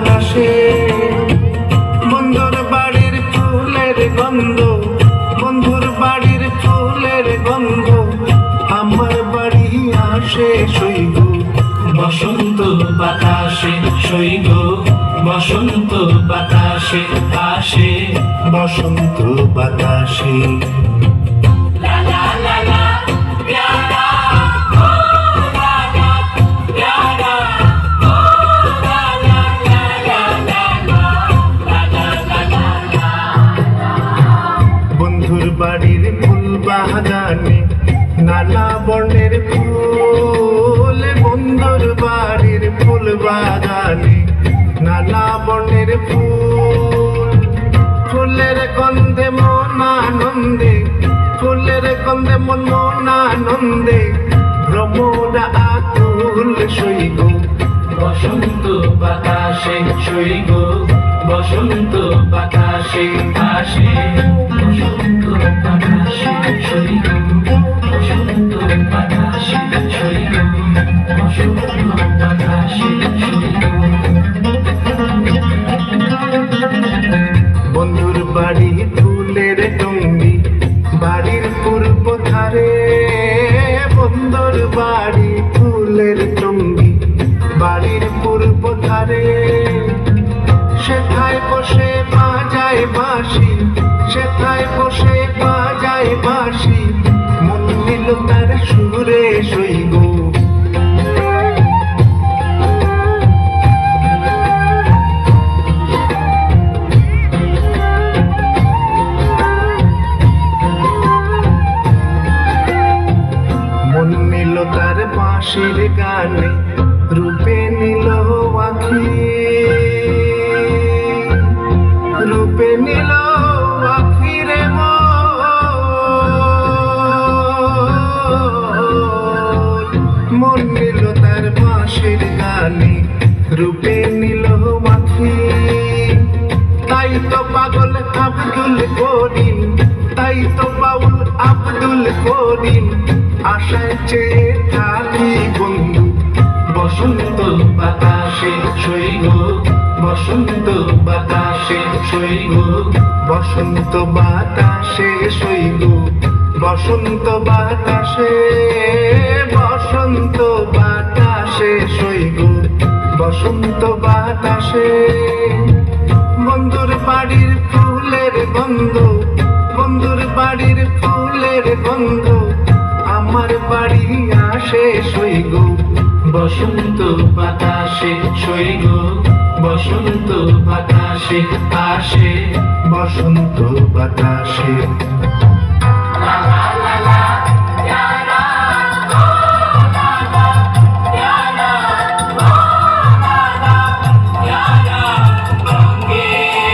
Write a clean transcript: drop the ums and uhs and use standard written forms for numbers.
বাতাসে, বন্ধুর বাড়ির ফুলের গন্ধ, বন্ধুর বাড়ির ফুলের গন্ধ আমার বাড়ি আসে সইগ বসন্ত বাতাসে, সইগ বসন্ত বাতাসে আসে বসন্ত বাতাসে। বন্ধুর বাড়ির ফুল বাগানে নানা বর্ণের ফুল, বন্ধুর বাড়ির ফুল বাগানে নানা বর্ণের ফুল, ফুলের গন্ধে মন আনন্দে, ফুলের গন্ধে মন আনন্দে ভ্রমরা আকুল সইগ বসন্ত বাতাসে, সইগ বসন্ত বাতাসে আসে বসন্ত বাতাসে, সইগ বসন্ত বাতাসে, সইগ বসন্ত বাতাসে, সইগ। বন্ধুর বাড়ি ফুলের টঙ্গি বাড়ির পূর্ব ধারে, বন্ধুর বাড়ি ফুলের টঙ্গি বাড়ির পূর্ব ধারে, সেথায় বসে বাজায় বাঁশি, সেথায় বসে বাজায় বাঁশি মন নিল তার সুরে সইগ। মন নিল তার বাঁশির গানে, রূপে নিল আখি, রূপে নিল আখিরে মন নিল তার বাঁশির গানে, রূপে নিল আখি। তাই তো পাগল আব্দুল করিম, তাই তো বাউল আব্দুল করিম আশায় চেয়ে থাকি বন্ধু বসন্ত বাতাসে, সইগ বসন্ত বাতাসে, সইগ বসন্ত বাতাসে, সইগ বসন্ত বাতাসে, বসন্ত বাতাসে, সইগ বসন্ত বাতাসে। বন্ধুর বাড়ির ফুলের গন্ধ, বন্ধুর বাড়ির ফুলের গন্ধ আমার বাড়ি আসে সইগ বসন্ত বাতাসে, সইগ বসন্ত বাতাসে আসে বসন্ত বাতাসে।